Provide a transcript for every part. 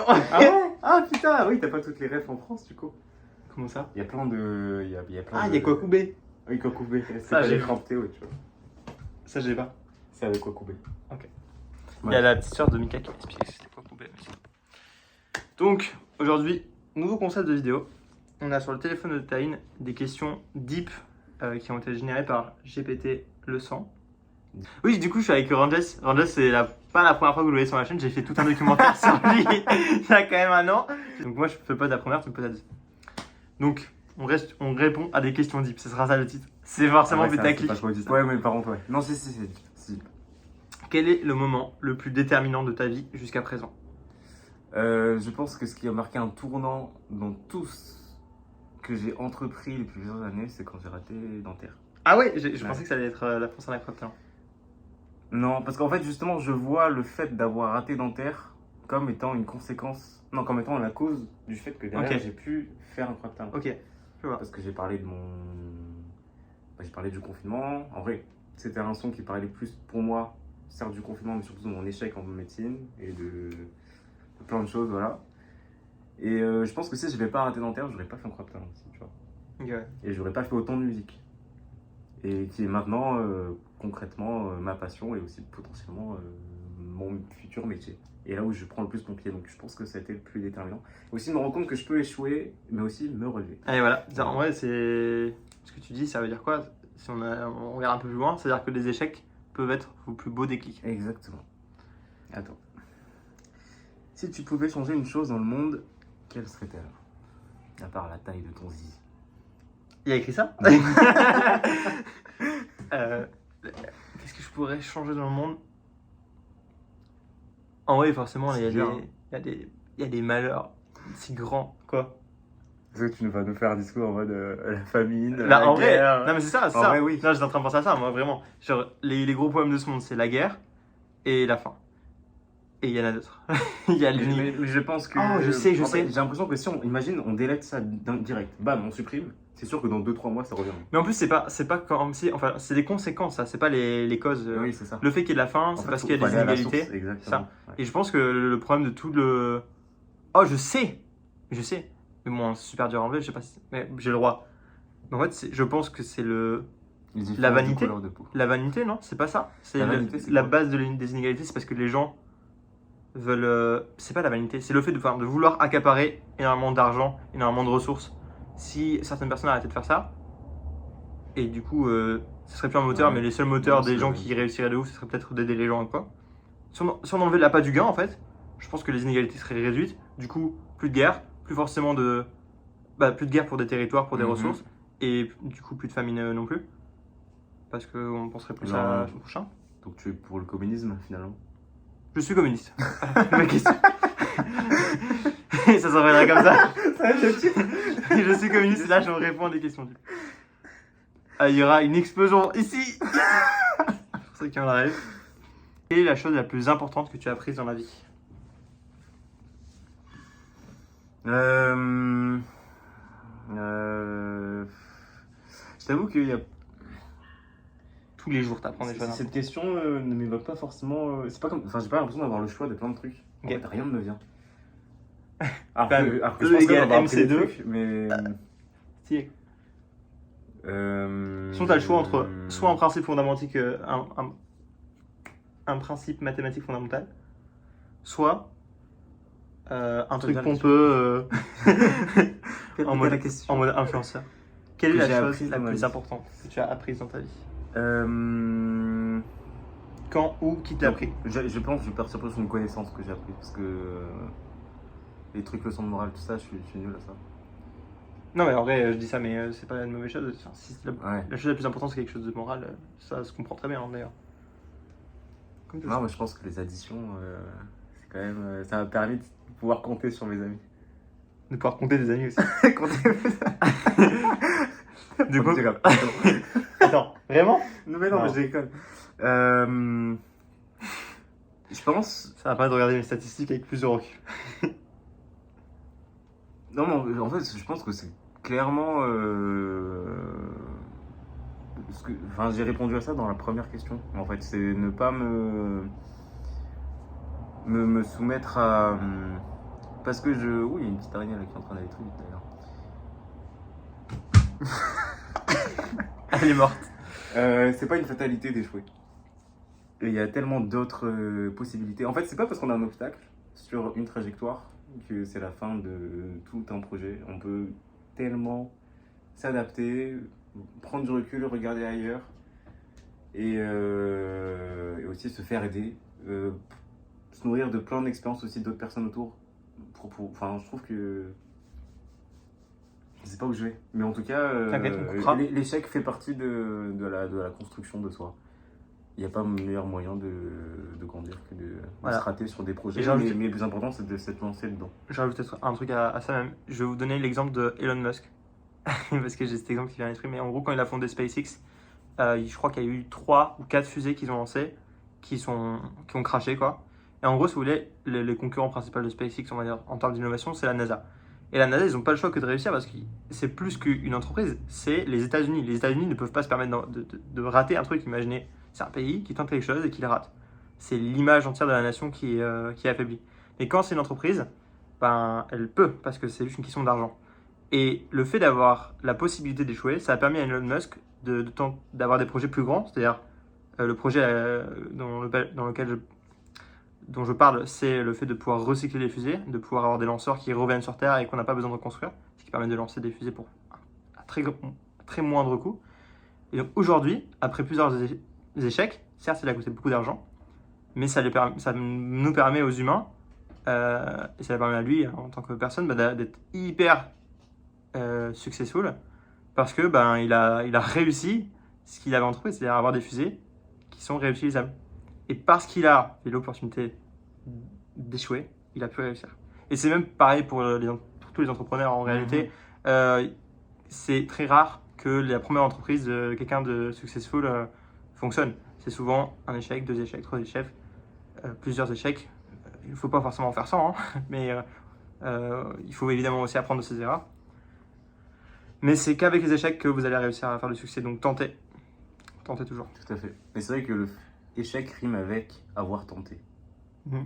Ah ouais? Ah putain, oui, t'as pas toutes les refs en France du coup. Comment ça? Il y a plein de. Il y a plein Ah, de... il y a Kwakubé. Oui, Kwakubé. C'est Ça, pas j'ai les vu. crampes Théo, tu vois. Ça, je l'ai pas. C'est avec Kwakubé. Ok. Ouais. Il y a la petite sœur de Mika qui m'a expliqué que c'était Kwakubé aussi. Donc, aujourd'hui, nouveau concept de vidéo. On a sur le téléphone de Taïn des questions deep qui ont été générées par GPT le 100. Oui, du coup, je suis avec Ranges. Ranges, c'est pas la première fois que vous le voyez sur ma chaîne. J'ai fait tout un documentaire sur lui il y a quand même un an. Donc, moi, je fais pas de la première, tu me poses la deuxième. Donc, on répond à des questions deep. Ce sera ça le titre. C'est forcément Ah ouais, putaclic. Ouais, mais par contre, ouais. Non, si. Quel est le moment le plus déterminant de ta vie jusqu'à présent? Je pense que ce qui a marqué un tournant dans tout ce que j'ai entrepris depuis plusieurs années, c'est quand j'ai raté dentaire. Ah ouais, je Ouais. pensais que ça allait être la France à la crotte. Non, parce qu'en fait, justement, je vois le fait d'avoir raté dentaire comme étant une conséquence, non, comme étant la cause du fait que derrière Ok. j'ai pu faire un croix de talent. Ok, je vois. Parce que j'ai parlé de j'ai parlé du confinement. En vrai, c'était un son qui parlait plus pour moi, certes du confinement, mais surtout de mon échec en médecine et de plein de choses, voilà. Et je pense que si je n'avais pas raté dentaire, j'aurais pas fait un croix de talent aussi, tu vois. Ok, ouais. Et j'aurais pas fait autant de musique. Et qui est maintenant concrètement ma passion et aussi potentiellement mon futur métier. Et là où je prends le plus mon pied. Donc je pense que ça a été le plus déterminant. Aussi me rendre compte que je peux échouer, mais aussi me relever. Allez, voilà. En vrai, c'est ce que tu dis, ça veut dire quoi? Si on regarde un peu plus loin, c'est-à-dire que les échecs peuvent être vos plus beaux déclics. Exactement. Attends. Si tu pouvais changer une chose dans le monde, quelle serait-elle? À part la taille de ton zizi. Il y a écrit ça? Qu'est-ce que je pourrais changer dans le monde? En vrai, forcément, il y a C'est dur, hein. il y a des malheurs si grands. Quoi? Est-ce que tu vas nous faire un discours en mode la famine, Là, la en vrai, guerre. non mais c'est ça, c'est En ça. vrai, oui. Là, j'étais en train de penser à ça, moi, vraiment. Genre, les gros problèmes de ce monde, c'est la guerre et la faim. Et il y en a d'autres. Il y a Mais je pense que. Oh, je sais. En fait, j'ai l'impression que si on imagine, on délète ça direct, bam, on supprime, c'est sûr que dans 2-3 mois ça revient. Mais en plus, c'est pas comme si. Enfin, c'est des conséquences, ça. C'est pas les causes. Oui, c'est ça. Le fait qu'il y ait de la faim, En c'est fait, parce faut qu'il y a des aller à la inégalités. source, exactement. Ouais. Et je pense que le problème de tout le. Oh, je sais. Mais bon, c'est super dur à enlever, je sais pas si. Mais j'ai le droit. Mais en fait, je pense que c'est le. Les différences La de vanité. couleur de peau. La vanité, non? C'est pas ça. C'est La vanité, c'est la quoi? base des inégalités, c'est parce que les gens veulent. C'est pas la vanité, c'est le fait de vouloir accaparer énormément d'argent, énormément de ressources. Si certaines personnes arrêtaient de faire ça, et du coup, ce serait plus un moteur, Ouais. mais les seuls moteurs Non, c'est des gens la qui vanité. réussiraient de ouf, ce serait peut-être d'aider les gens et quoi. Si on enlevait l'appât du gain, en fait, je pense que les inégalités seraient réduites. Du coup, plus de guerre, plus forcément de. Plus de guerre pour des territoires, pour des Mhm. ressources, et du coup, plus de famine non plus. Parce qu'on penserait plus Non. à son prochain. Donc tu es pour le communisme finalement? Je suis communiste. Ma question. Ça s'enverrait comme ça. Je suis communiste et là je réponds à des questions. Ah, il y aura une explosion ici. Pour ceux qui en arrivent. Quelle est la chose la plus importante que tu as apprise dans la vie? Je t'avoue qu'il y a. Tous les jours, tu apprends des choses. Cette question ne m'évoque pas forcément. C'est pas comme. Enfin, j'ai pas l'impression d'avoir le choix de plein de trucs. En Ok. fait, rien ne me vient. Quand même, Alors que E je pense égale avoir appris des MC2. trucs, mais. Si. Sinon, tu as le choix entre soit un principe fondamental, un principe mathématique fondamental, soit un truc bien pompeux en en mode la mode question. influenceur. Quelle Que est j'ai la chose apprise la dans ma plus vie. importante que tu as apprise dans ta vie? Euh... Quand, où, qui te l'a appris? Je pense que je vais partir sur une connaissance que j'ai appris parce que les trucs leçons de morale, tout ça, je suis nul à ça. Non, mais en vrai, je dis ça, mais c'est pas une mauvaise chose. Enfin, si c'est Ouais. la chose la plus importante, c'est quelque chose de moral. Ça se comprend très bien, hein, d'ailleurs. Comme tout Non, ça. mais je pense que les additions, c'est quand même. Ça m'a permis de pouvoir compter sur mes amis. De pouvoir compter des amis aussi. Compter Du coup, grave. attends, vraiment? Non, mais non, Non. mais je déconne. Je pense. Ça va pas de regarder mes statistiques avec plus de recul. Non, mais en fait, je pense que c'est clairement. Enfin, j'ai répondu à ça dans la première question. En fait, c'est ne pas me soumettre à parce que je... Oui, il y a une petite araignée là qui est en train d'aller très vite d'ailleurs. Elle est morte. C'est pas une fatalité d'échouer. Et il y a tellement d'autres possibilités. En fait, c'est pas parce qu'on a un obstacle sur une trajectoire que c'est la fin de tout un projet. On peut tellement s'adapter, prendre du recul, regarder ailleurs et aussi se faire aider, se nourrir de plein d'expériences aussi d'autres personnes autour. Enfin, je trouve que je sais pas où je vais, mais en tout cas, T'inquiète, on coupera. l'échec fait partie de la construction de soi. Il n'y a pas meilleur moyen de grandir que de Voilà. se rater sur des projets, Et j'ai envie- mais le plus important c'est de s'être lancé dedans. Je rajoute peut-être un truc à ça même. Je vais vous donner l'exemple de Elon Musk. Parce que j'ai cet exemple qui vient à l'esprit. Mais en gros, quand il a fondé SpaceX, je crois qu'il y a eu 3 ou 4 fusées qu'ils ont lancées qui ont craché, quoi. Et en gros, si vous voulez, les concurrents principaux de SpaceX, on va dire, en termes d'innovation, c'est la NASA. Et la NASA, ils n'ont pas le choix que de réussir parce que c'est plus qu'une entreprise, c'est les États-Unis. Les États-Unis ne peuvent pas se permettre de rater un truc. Imaginez, c'est un pays qui tente quelque chose et qui le rate. C'est l'image entière de la nation qui est affaiblie. Mais quand c'est une entreprise, ben, elle peut parce que c'est juste une question d'argent. Et le fait d'avoir la possibilité d'échouer, ça a permis à Elon Musk d'avoir des projets plus grands. C'est-à-dire, le projet dont je parle, c'est le fait de pouvoir recycler les fusées, de pouvoir avoir des lanceurs qui reviennent sur Terre et qu'on n'a pas besoin de reconstruire, ce qui permet de lancer des fusées pour un très moindre coût. Et donc aujourd'hui, après plusieurs échecs, certes, il a coûté beaucoup d'argent, mais ça nous permet aux humains, et ça permet à lui en tant que personne, d'être hyper successful, parce que il a réussi ce qu'il avait entrepris, c'est-à-dire avoir des fusées qui sont réutilisables. Et parce qu'il a eu l'opportunité d'échouer, il a pu réussir. Et c'est même pareil pour tous les entrepreneurs en réalité. C'est très rare que la première entreprise de quelqu'un de successful fonctionne. C'est souvent un échec, 2 échecs, 3 échecs, plusieurs échecs. Il ne faut pas forcément en faire 100, hein, mais il faut évidemment aussi apprendre de ses erreurs. Mais c'est qu'avec les échecs que vous allez réussir à faire du succès. Donc tentez toujours. Tout à fait. Mais c'est vrai que l'échec rime avec avoir tenté.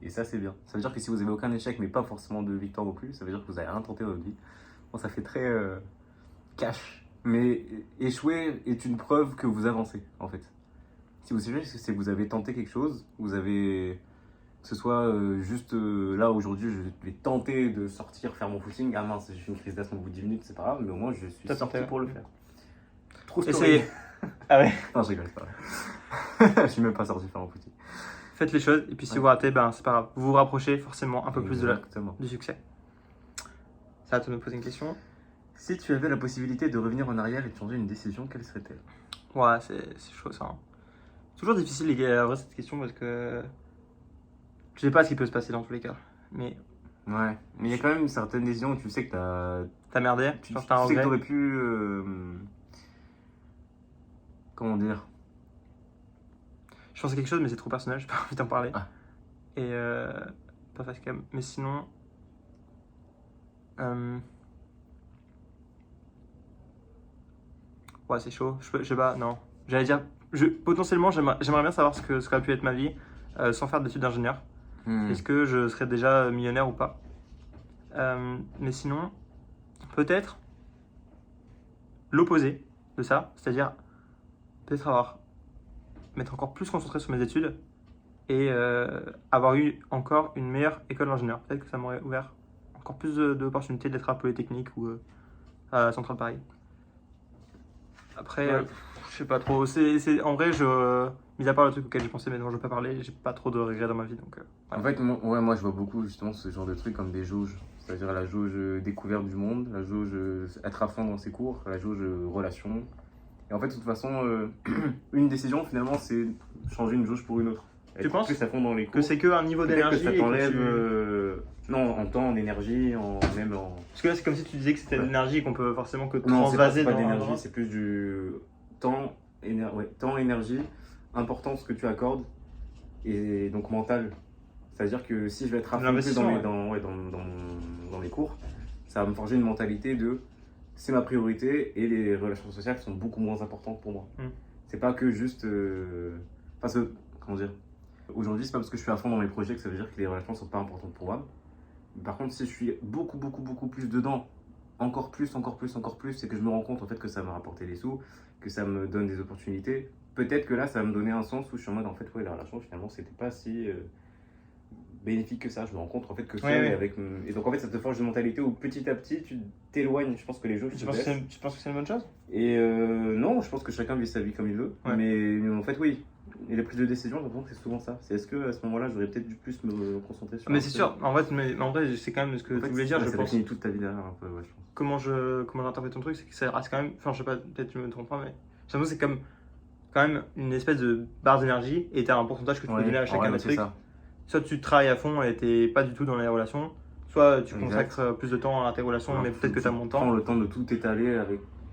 Et ça, c'est bien. Ça veut dire que si vous avez aucun échec, mais pas forcément de victoire non plus, ça veut dire que vous n'avez rien tenté dans votre vie. Bon, ça fait très cash. Mais échouer est une preuve que vous avancez, en fait. Si vous échouez, c'est que vous avez tenté quelque chose, vous avez... Que ce soit juste là, aujourd'hui, je vais tenter de sortir, faire mon footing. Ah mince, j'ai fait une crise d'asthme au bout de 10 minutes, c'est pas grave, mais au moins, je suis sorti pour le faire. Trop story. Essayez. Ah ouais. Non, je rigole, c'est pas vrai. Je suis même pas sorti faire mon footing. Faites les choses, et puis si vous ratez, c'est pas grave. Vous vous rapprochez forcément un peu plus du succès. Ça va te me poser une question. Si tu avais la possibilité de revenir en arrière et de changer une décision, quelle serait-elle? Ouais, c'est chaud ça. Hein. Toujours difficile, les gars, à vrai, cette question, parce que je sais pas ce qui peut se passer dans tous les cas. Mais ouais, mais il y a quand même certaines décisions où tu sais que t'as merdé, tu genre t'as un sais que regret. t'aurais pu... comment dire? Je pense à quelque chose, mais c'est trop personnel, j'ai pas envie d'en parler. Ah. Et pas facile, mais sinon... Ouais, c'est chaud. Je sais pas, non. J'allais dire, potentiellement, j'aimerais bien savoir ce qu'aurait pu être ma vie sans faire d'études d'ingénieur. Est-ce que je serais déjà millionnaire ou pas? Mais sinon, peut-être l'opposé de ça, c'est-à-dire peut-être m'être encore plus concentré sur mes études et avoir eu encore une meilleure école d'ingénieur. Peut-être que ça m'aurait ouvert encore plus d'opportunités d'être à Polytechnique ou à Centrale Paris. Après, je sais pas trop. En vrai, mis à part le truc auquel j'ai pensé mais dont je veux pas parler, j'ai pas trop de regrets dans ma vie. Donc, En fait, moi je vois beaucoup justement ce genre de trucs comme des jauges. C'est-à-dire la jauge découverte du monde, la jauge être à fond dans ses cours, la jauge relation. Et en fait, de toute façon, une décision finalement, c'est changer une jauge pour une autre. Tu penses plus à fond dans les cours. que c'est qu'un niveau d'énergie que ça t'enlève non, en temps, en énergie, même en... Parce que là, c'est comme si tu disais que c'était de l'énergie qu'on peut forcément que Non, transvaser c'est pas dans d'énergie, c'est plus du temps, énergie, importance que tu accordes, et donc mental. C'est-à-dire que si je vais être à fond dans les cours, ça va me forger une mentalité de c'est ma priorité et les relations sociales sont beaucoup moins importantes pour moi. C'est pas que juste... parce que, comment dire, aujourd'hui, c'est pas parce que je suis à fond dans mes projets que ça veut dire que les relations sont pas importantes pour moi. Par contre, si je suis beaucoup plus dedans, encore plus, c'est que je me rends compte en fait que ça m'a rapporté des sous, que ça me donne des opportunités. Peut-être que là, ça va me donner un sens où je suis en mode, en fait, ouais, la relation, finalement, c'était pas si bénéfique que ça. Je me rends compte en fait que ça, Ouais. et donc en fait, ça te forge une mentalité où petit à petit, tu t'éloignes. Je pense que les jeux, Tu penses que c'est une bonne chose? et non, je pense que chacun vit sa vie comme il veut. Ouais. Mais en fait, oui. Et les prises de décision, j'ai l'impression que c'est souvent ça. C'est est-ce que à ce moment-là, j'aurais peut-être dû plus me concentrer sur. Mais un c'est truc. sûr, en vrai, c'est quand même ce que En tu fait, voulais dire, ouais, je ça pense. définit toute ta vie derrière un peu, ouais, je pense. Comment j'interprète ton truc, c'est que ça reste quand même, enfin je sais pas, peut-être tu me trompes pas, mais j'ai l'impression que c'est comme quand même une espèce de barre d'énergie et t'as un pourcentage que tu peux donner à chacun des c'est trucs. ça. Soit tu travailles à fond et t'es pas du tout dans les relations, soit tu Exact. consacres plus de temps à tes relations, Alors, mais peut-être que t'as moins de prends temps. le temps de tout étaler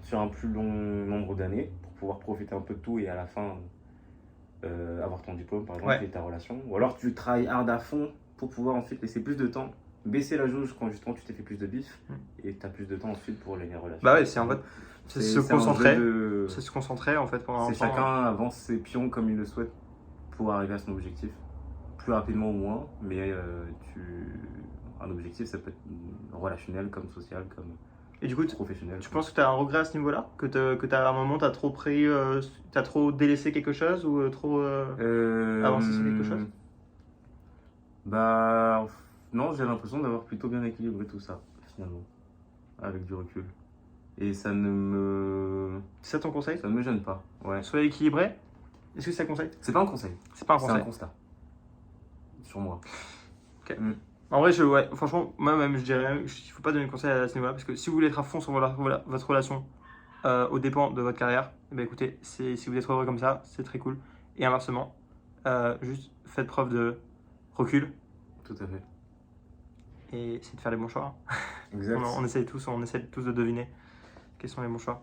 sur un plus long nombre d'années pour pouvoir profiter un peu de tout et à la fin avoir ton diplôme par exemple Ouais. et ta relation. Ou alors tu travailles hard à fond pour pouvoir ensuite laisser plus de temps, baisser la jauge quand justement tu t'es fait plus de bif et tu as plus de temps ensuite pour les relations. Bah ouais, c'est en fait, c'est se concentrer. C'est se concentrer en fait pendant un C'est temps. chacun avance ses pions comme il le souhaite pour arriver à son objectif. Plus rapidement ou moins, mais un objectif ça peut être relationnel comme social comme Et du coup, professionnel. tu penses que tu as un regret à ce niveau-là? Que à un moment, tu as trop pris, t'as trop délaissé quelque chose ou trop avancé sur quelque chose? Bah non, j'ai l'impression d'avoir plutôt bien équilibré tout ça finalement, avec du recul. Et ça ne C'est ça ton conseil? me gêne pas. Ouais. Sois équilibré? Est-ce que c'est un conseil? C'est pas un conseil, C'est pas un c'est un conseil. constat. Sur moi. En vrai, ouais, franchement, moi même, je dirais même qu'il faut pas donner de conseil à ce niveau-là parce que si vous voulez être à fond sur votre relation aux dépens de votre carrière, eh ben, écoutez, si vous êtes heureux comme ça, c'est très cool. Et inversement, juste faites preuve de recul Tout à fait. et essayez de faire les bons choix. Exact. On essaie tous de deviner quels sont les bons choix.